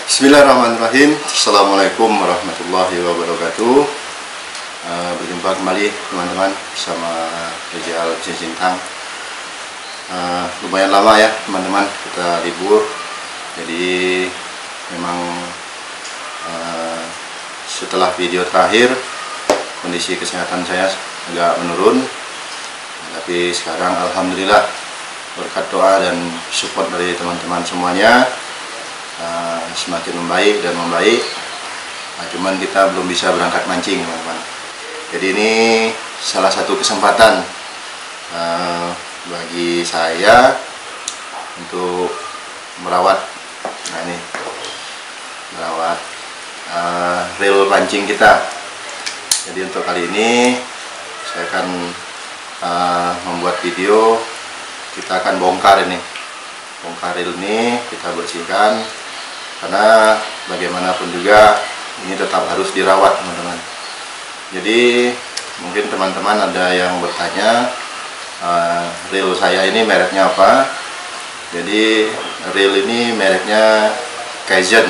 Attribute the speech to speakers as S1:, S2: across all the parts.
S1: Bismillahirrahmanirrahim. Assalamualaikum warahmatullahi wabarakatuh. Berjumpa kembali teman-teman bersama Rijal Sintang. Lumayan lama ya teman-teman kita libur, jadi memang setelah video terakhir kondisi kesehatan saya agak menurun, tapi sekarang alhamdulillah berkat doa dan support dari teman-teman semuanya semakin membaik dan membaik. Cuman kita belum bisa berangkat mancing teman-teman. Jadi ini salah satu kesempatan bagi saya untuk merawat, merawat reel pancing kita. Jadi untuk kali ini saya akan membuat video. Kita akan bongkar reel ini, kita bersihkan, karena bagaimanapun juga ini tetap harus dirawat teman-teman. Jadi mungkin teman-teman ada yang bertanya, reel saya ini mereknya apa? Jadi reel ini mereknya Kaizen,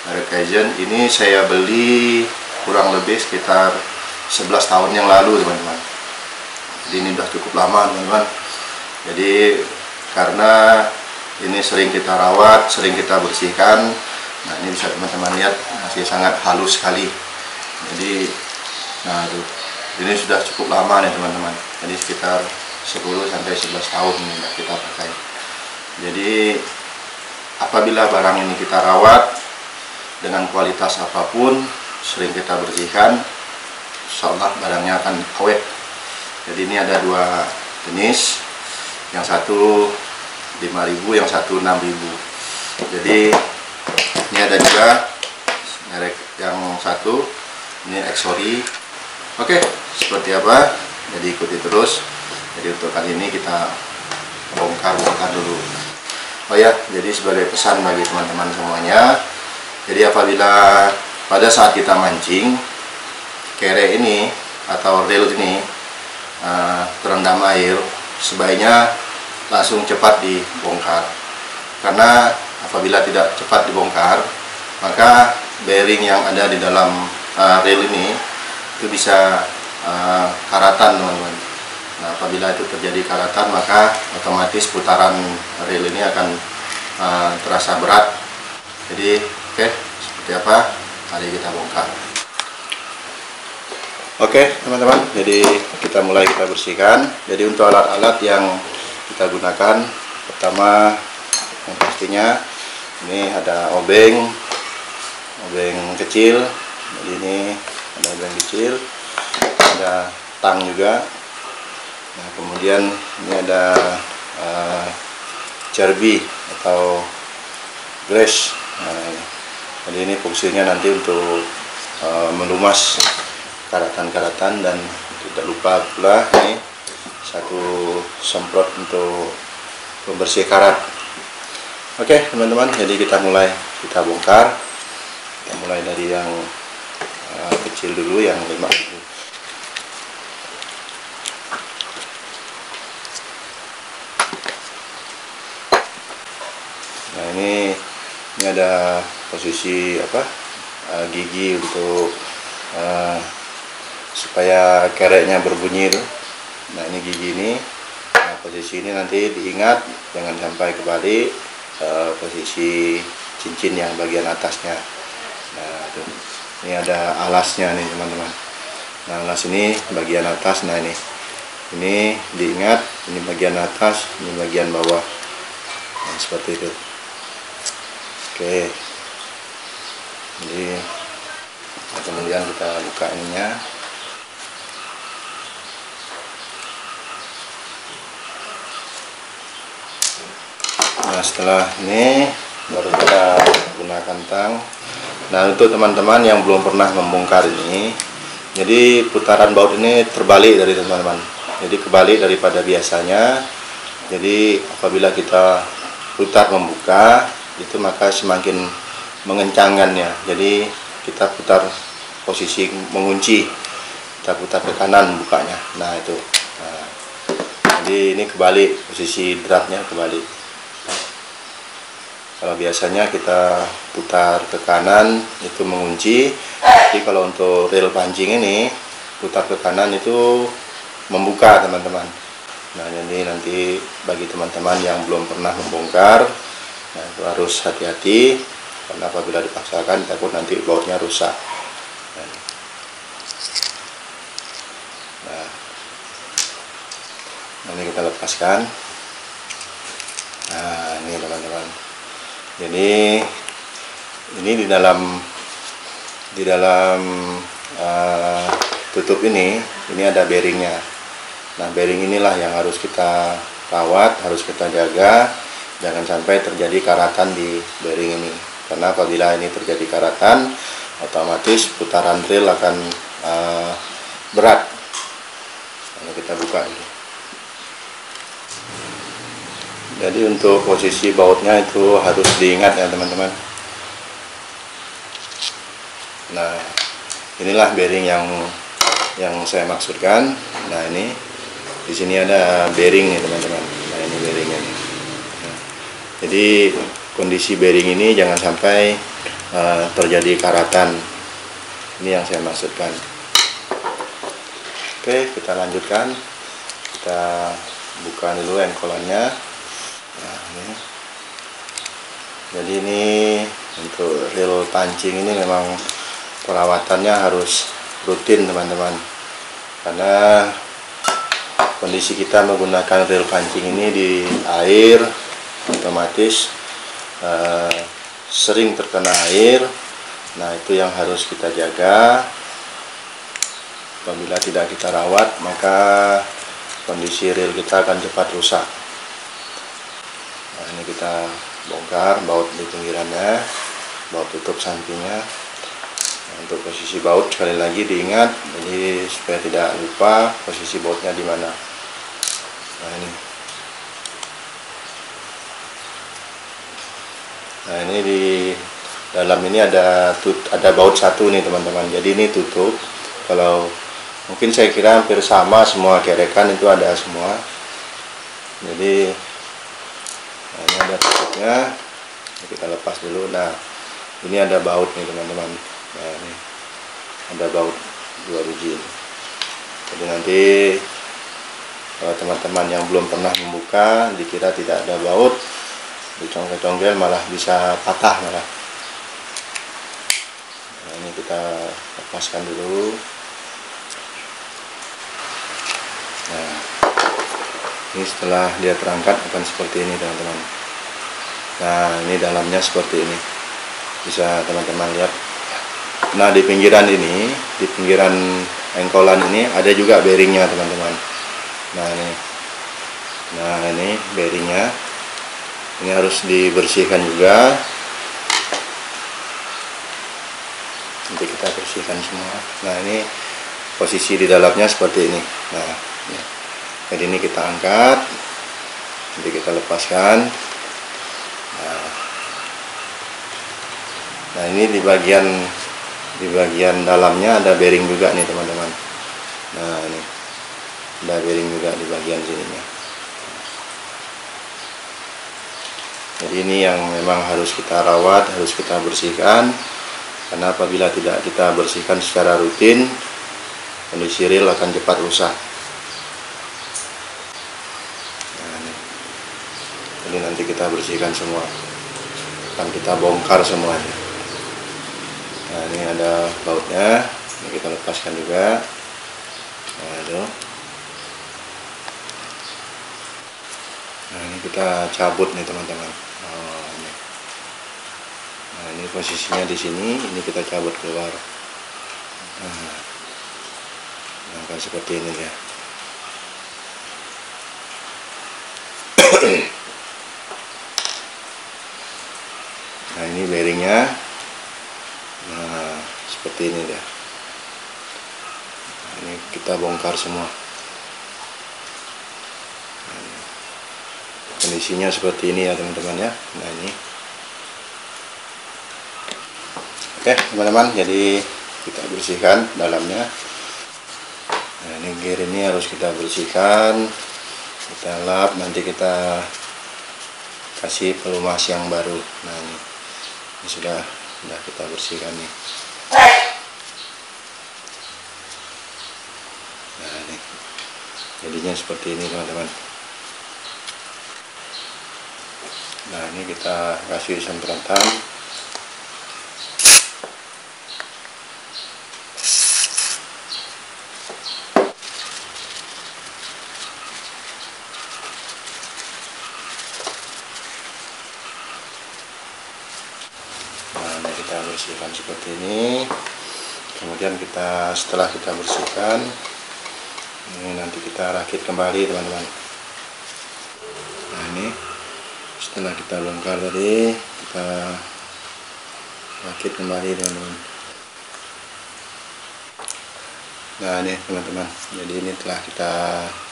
S1: merek Kaizen. Ini saya beli kurang lebih sekitar 11 tahun yang lalu teman-teman. Jadi ini udah cukup lama teman-teman. Jadi karena ini sering kita rawat, sering kita bersihkan. Nah, ini bisa teman-teman lihat masih sangat halus sekali. Jadi ini sudah cukup lama nih teman-teman. Jadi sekitar 10-11 tahun ini kita pakai. Jadi apabila barang ini kita rawat dengan kualitas apapun, sering kita bersihkan, insya Allah barangnya akan awet. Jadi ini ada dua jenis, yang satu 5.000, yang satu 6.000. Jadi ini ada juga merek yang satu, ini Exori. Oke, seperti apa? Jadi ikuti terus. Jadi untuk kali ini kita bongkar dulu. Oh ya, jadi sebagai pesan bagi teman-teman semuanya, jadi apabila pada saat kita mancing kere ini atau reel ini terendam air, sebaiknya langsung cepat dibongkar. Karena apabila tidak cepat dibongkar, maka bearing yang ada di dalam reel ini itu bisa karatan teman-teman. Nah, apabila itu terjadi karatan, maka otomatis putaran reel ini akan terasa berat. Jadi oke, seperti apa? Mari kita bongkar. Oke teman-teman, jadi kita bersihkan. Jadi untuk alat-alat yang kita gunakan, pertama yang pastinya ini ada obeng kecil. Jadi ini ada obeng kecil, ada tang juga. Nah, kemudian ini ada cerbi atau glass. Nah, jadi ini fungsinya nanti untuk melumas karatan-karatan, dan tidak lupa pula ini satu semprot untuk pembersih karat. Oke teman-teman, jadi kita bongkar. Kita mulai dari yang kecil dulu, yang 5.000. Nah, ini ada posisi gigi untuk supaya kereknya berbunyi itu. Nah, ini gigi ini. Nah, posisi ini nanti diingat jangan sampai kebalik posisi cincin yang bagian atasnya. Nah, ini ada alasnya nih teman-teman. Nah, alas ini bagian atas. Nah, ini diingat, ini bagian atas, ini bagian bawah. Nah, seperti itu. Oke. Jadi kemudian kita buka ininya. Nah, setelah ini baru kita gunakan tang. Nah, untuk teman-teman yang belum pernah membongkar ini, jadi putaran baut ini terbalik dari teman-teman. Jadi kebalik daripada biasanya. Jadi apabila kita putar membuka, itu maka semakin mengencangkannya. Jadi kita putar posisi mengunci, kita putar ke kanan bukanya. Nah, itu. Nah, jadi ini kebalik, posisi dratnya kebalik. Kalau biasanya kita putar ke kanan itu mengunci, tapi kalau untuk reel pancing ini putar ke kanan itu membuka, teman-teman. Nah, jadi nanti bagi teman-teman yang belum pernah membongkar, nah itu harus hati-hati, karena apabila dipaksakan takut nanti bautnya rusak. Nah, ini kita lepaskan. Nah, ini teman-teman. Jadi ini di dalam tutup ini ada bearingnya. Nah, bearing inilah yang harus kita rawat, harus kita jaga, jangan sampai terjadi karatan di bearing ini. Karena apabila ini terjadi karatan, otomatis putaran reel akan berat. Nah, kita buka ini. Jadi untuk posisi bautnya itu harus diingat ya, teman-teman. Nah, inilah bearing yang saya maksudkan. Nah, ini di sini ada bearing nih, teman-teman. Nah, ini bearingnya nih. Nah, jadi kondisi bearing ini jangan sampai terjadi karatan. Ini yang saya maksudkan. Oke, kita lanjutkan. Kita buka dulu engkolannya. Nah, ini. Jadi ini untuk reel pancing ini memang perawatannya harus rutin, teman-teman, karena kondisi kita menggunakan reel pancing ini di air, otomatis sering terkena air. Nah, itu yang harus kita jaga. Apabila tidak kita rawat, maka kondisi reel kita akan cepat rusak. Nah, ini kita bongkar baut di pinggirannya, baut tutup sampingnya. Nah, untuk posisi baut sekali lagi diingat, jadi supaya tidak lupa posisi bautnya di mana. Nah, ini. Nah, ini di dalam ini ada baut satu nih, teman-teman. Jadi ini tutup. Kalau mungkin saya kira hampir sama semua kerekan itu ada semua. Jadi nah, ini ada tutupnya. Kita lepas dulu. Nah, ini ada baut nih, teman-teman. Nah, ini ada baut 2 biji. Jadi nanti kalau teman-teman yang belum pernah membuka dikira tidak ada baut, dicongkel-congkel malah bisa patah malah. Nah, ini kita lepaskan dulu. Nah, ini setelah dia terangkat akan seperti ini, teman-teman. Nah, ini dalamnya seperti ini, bisa teman-teman lihat. Nah, di pinggiran ini, di pinggiran engkolan ini ada juga bearingnya, teman-teman. Nah, ini bearingnya. Ini harus dibersihkan juga. Nanti kita bersihkan semua. Nah, ini posisi di dalamnya seperti ini. Nah, ini. Jadi ini kita angkat, nanti kita lepaskan. Nah, ini di bagian dalamnya ada bearing juga nih, teman-teman. Nah, ini ada bearing juga di bagian sininya. Jadi ini yang memang harus kita rawat, harus kita bersihkan, karena apabila tidak kita bersihkan secara rutin, kondisi reel akan cepat rusak. Nah, ini. Jadi nanti kita bersihkan semua, akan kita bongkar semuanya. Nah, ini ada bautnya, ini kita lepaskan juga. Nah, itu. Nah, ini kita cabut nih, teman-teman. Oh, ini. Nah, ini posisinya di sini, ini kita cabut keluar. Nah, akan seperti ini ya. Nah, ini bearingnya. Nah, seperti ini ya. Nah, ini kita bongkar semua. Kondisinya seperti ini ya, teman-teman ya. Nah, ini. Oke, teman-teman, jadi kita bersihkan dalamnya. Nah, ini gear ini harus kita bersihkan, kita lap, nanti kita kasih pelumas yang baru. Nah ini sudah kita bersihkan nih. Nah ini jadinya seperti ini teman-teman. Nah ini kita kasih semprotan. Nah ini kita bersihkan seperti ini. Kemudian setelah kita bersihkan, ini nanti kita rakit kembali teman-teman. Nah ini setelah kita bongkar tadi, kita rakit kembali teman-teman. Nah ini teman-teman, jadi ini telah kita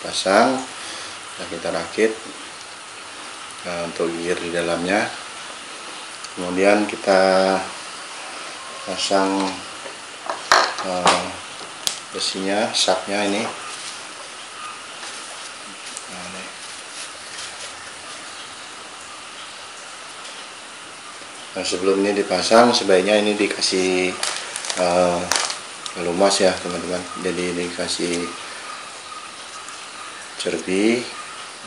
S1: pasang, telah kita rakit untuk gear di dalamnya. Kemudian kita pasang besinya, saknya ini. Nah, sebelum ini dipasang, sebaiknya ini dikasih pelumas ya teman-teman. Jadi dikasih cerbi,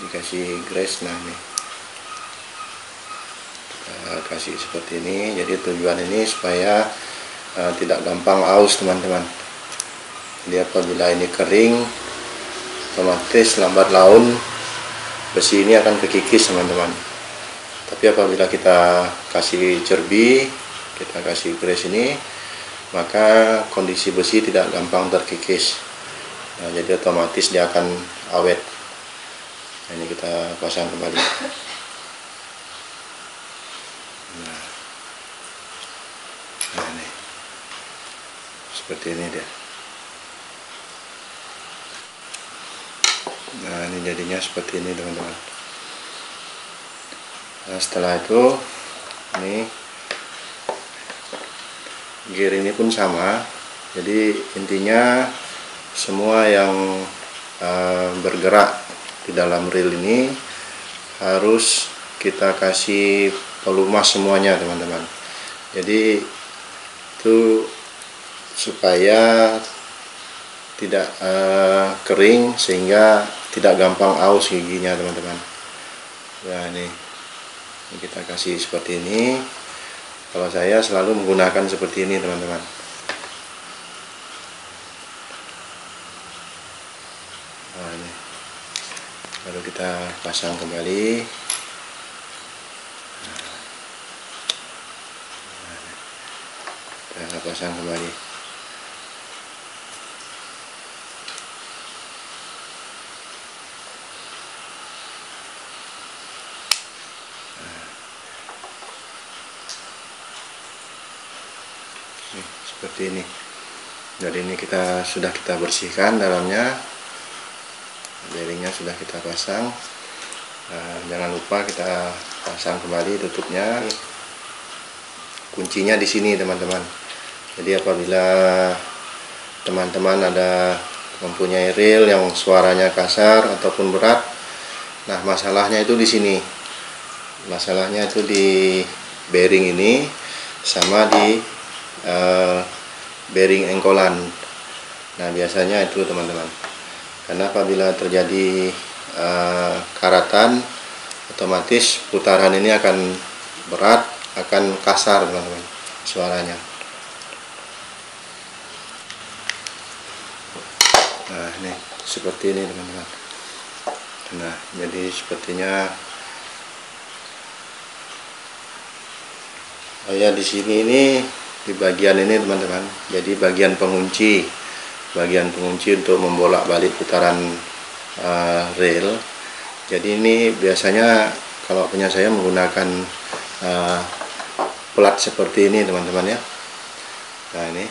S1: dikasih grease. Nah ini kita kasih seperti ini. Jadi tujuan ini supaya tidak gampang aus teman-teman. Jadi apabila ini kering, otomatis lambat laun besi ini akan kekikis teman-teman. Tapi apabila kita kasih cerbi, kita kasih grease ini, maka kondisi besi tidak gampang terkikis. Nah, jadi otomatis dia akan awet. Nah, ini kita pasang kembali. Nah ini seperti ini dia. Nah ini jadinya seperti ini teman-teman. Nah setelah itu ini gear ini pun sama. Jadi intinya semua yang bergerak di dalam reel ini harus kita kasih pelumas semuanya teman-teman. Jadi itu supaya tidak kering sehingga tidak gampang aus giginya teman-teman. Nah ini kita kasih seperti ini. Kalau saya selalu menggunakan seperti ini teman-teman. Nah ini baru kita pasang kembali. Kita pasang kembali. Seperti ini. Jadi ini sudah kita bersihkan dalamnya, bearingnya sudah kita pasang. Nah, jangan lupa kita pasang kembali tutupnya. Kuncinya di sini teman-teman. Jadi apabila teman-teman mempunyai reel yang suaranya kasar ataupun berat, nah masalahnya itu di sini. Masalahnya itu di bearing ini sama di bearing engkolan. Nah biasanya itu teman-teman, karena apabila terjadi karatan, otomatis putaran ini akan berat, akan kasar teman-teman suaranya. Nah ini seperti ini teman-teman. Nah jadi sepertinya saya di sini ini di bagian ini teman-teman. Jadi bagian pengunci untuk membolak-balik putaran reel. Jadi ini biasanya kalau punya saya menggunakan plat seperti ini teman-teman ya. Nah ini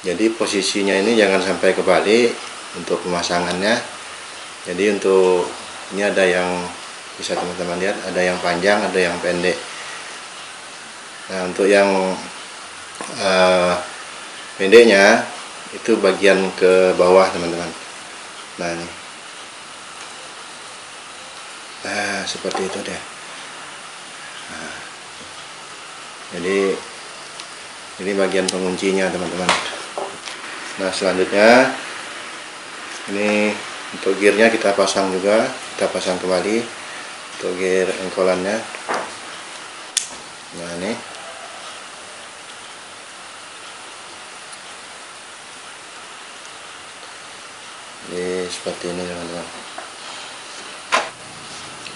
S1: jadi posisinya ini jangan sampai kebalik untuk pemasangannya. Jadi untuk ini ada yang bisa teman-teman lihat, ada yang panjang, ada yang pendek. Nah untuk yang pendeknya itu bagian ke bawah teman-teman. Nah ini, nah seperti itu deh. Jadi ini bagian penguncinya teman-teman. Nah selanjutnya ini untuk gearnya kita pasang juga, kita pasang kembali untuk gear engkolannya. Nah ini seperti ini teman-teman.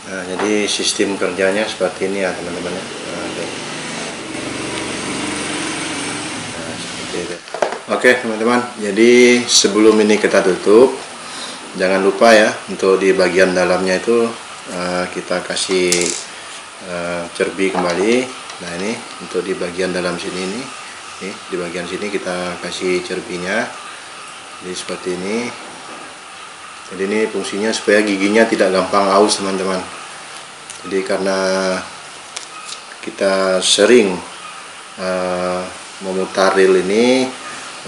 S1: Nah jadi sistem kerjanya seperti ini ya teman-teman. Oke teman-teman, jadi sebelum ini kita tutup, jangan lupa ya untuk di bagian dalamnya itu kita kasih cerbi kembali. Nah ini untuk di bagian dalam sini nih, di bagian sini kita kasih cerbinya. Jadi seperti ini. Jadi ini fungsinya supaya giginya tidak gampang aus teman-teman. Jadi karena kita sering memutar reel ini,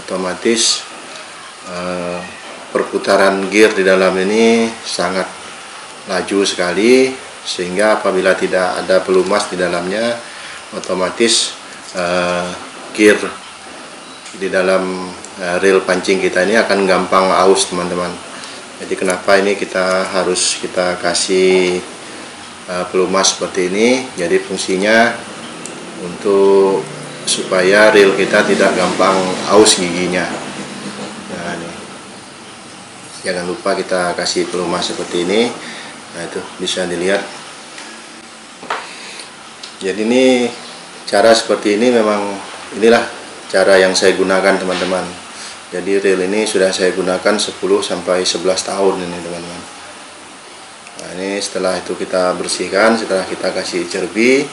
S1: otomatis perputaran gear di dalam ini sangat laju sekali, sehingga apabila tidak ada pelumas di dalamnya, otomatis gear di dalam reel pancing kita ini akan gampang aus teman-teman. Jadi kenapa ini kita harus kasih pelumas seperti ini. Jadi fungsinya untuk supaya reel kita tidak gampang aus giginya. Nah ini, jangan lupa kita kasih pelumas seperti ini. Nah itu bisa dilihat. Jadi ini cara seperti ini, memang inilah cara yang saya gunakan teman-teman. Jadi reel ini sudah saya gunakan 10 sampai 11 tahun ini teman-teman. Nah ini setelah itu kita bersihkan, setelah kita kasih cerbi,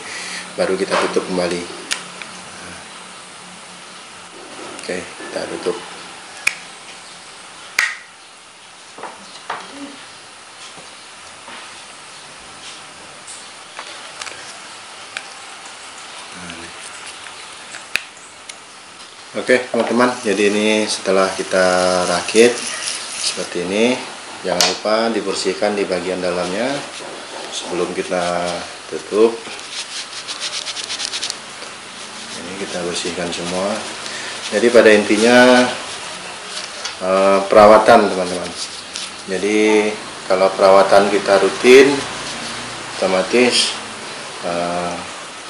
S1: baru kita tutup kembali. Oke, kita tutup. Oke teman-teman, jadi ini setelah kita rakit seperti ini, jangan lupa dibersihkan di bagian dalamnya sebelum kita tutup. Ini kita bersihkan semua. Jadi pada intinya perawatan teman-teman. Jadi kalau perawatan kita rutin, otomatis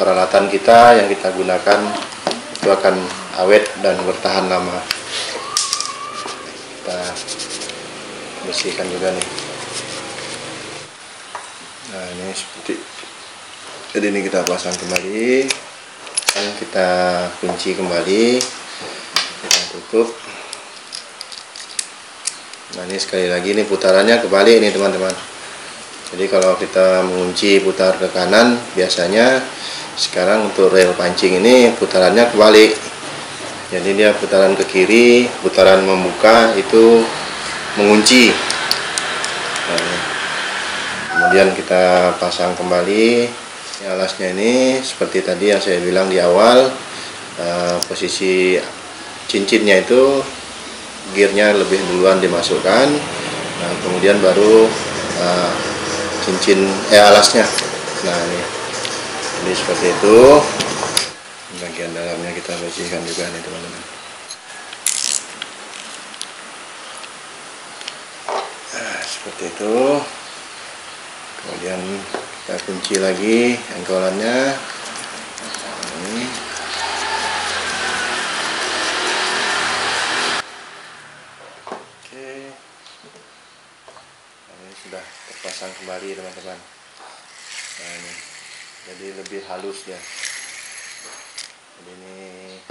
S1: peralatan kita yang kita gunakan itu akan awet dan bertahan lama. Kita bersihkan juga nih. Nah ini seperti, jadi ini kita pasang kembali, dan kita kunci kembali, kita tutup. Nah ini sekali lagi, ini putarannya kebalik ini teman-teman. Jadi kalau kita mengunci putar ke kanan, biasanya sekarang untuk reel pancing ini putarannya kebalik. Jadi dia putaran ke kiri, putaran membuka itu mengunci. Nah, kemudian kita pasang kembali alasnya ini seperti tadi yang saya bilang di awal. Posisi cincinnya itu gearnya lebih duluan dimasukkan, nah, kemudian baru alasnya. Nah ini seperti itu. Bagian dalamnya kita bersihkan juga nih teman-teman. Nah, seperti itu. Kemudian kita kunci lagi engkolannya. Ini. Oke. Ini sudah terpasang kembali teman-teman. Nah, ini. Jadi lebih halus ya. Jadi ini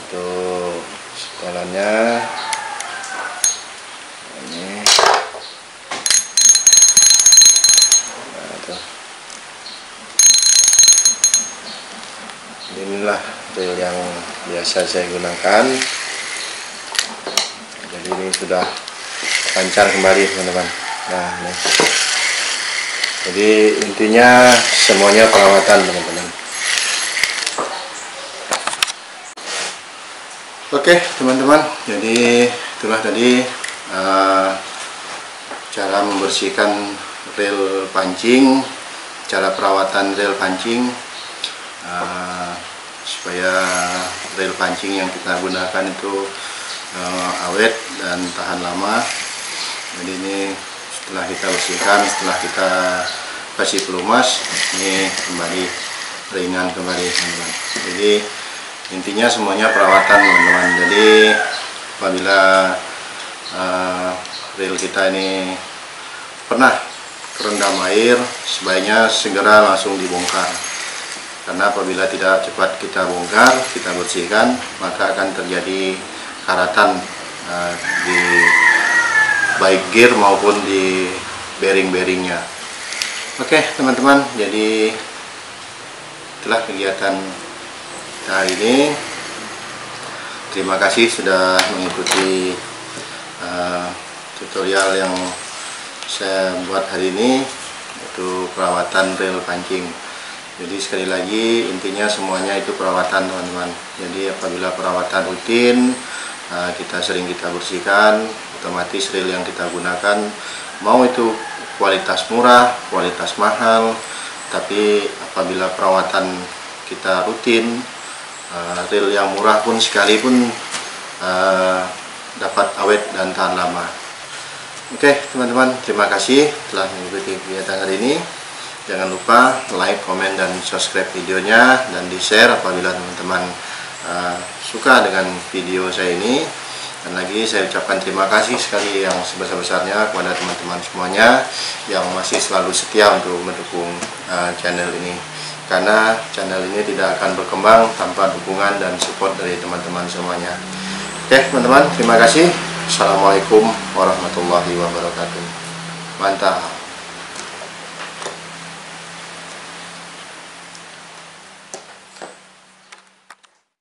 S1: untuk setelannya. Ini. Nah, itu. Inilah reel yang biasa saya gunakan. Jadi ini sudah lancar kembali teman-teman. Nah ini. Jadi intinya semuanya perawatan teman-teman. Oke teman-teman, jadi itulah tadi cara membersihkan reel pancing cara perawatan reel pancing supaya reel pancing yang kita gunakan itu awet dan tahan lama. Jadi ini setelah kita bersihkan, setelah kita kasih pelumas, ini kembali ringan kembali teman-teman. Jadi intinya semuanya perawatan teman-teman. Jadi apabila reel kita ini pernah terendam air, sebaiknya segera langsung dibongkar. Karena apabila tidak cepat kita bongkar, kita bersihkan, maka akan terjadi karatan di baik gear maupun di bearing-bearingnya. Oke teman-teman, jadi itulah kegiatan kita hari ini. Terima kasih sudah mengikuti tutorial yang saya buat hari ini, yaitu perawatan reel pancing. Jadi sekali lagi intinya semuanya itu perawatan teman-teman. Jadi apabila perawatan rutin, kita sering kita bersihkan, otomatis reel yang kita gunakan mau itu kualitas murah, kualitas mahal, tapi apabila perawatan kita rutin, reel yang murah pun sekalipun dapat awet dan tahan lama. Oke teman-teman, terima kasih telah mengikuti kegiatan hari ini. Jangan lupa like, komen, dan subscribe videonya, dan di share apabila teman-teman suka dengan video saya ini. Dan lagi saya ucapkan terima kasih sekali yang sebesar-besarnya kepada teman-teman semuanya yang masih selalu setia untuk mendukung channel ini. Karena channel ini tidak akan berkembang tanpa dukungan dan support dari teman-teman semuanya. Oke teman-teman, terima kasih. Assalamualaikum warahmatullahi wabarakatuh. Mantap.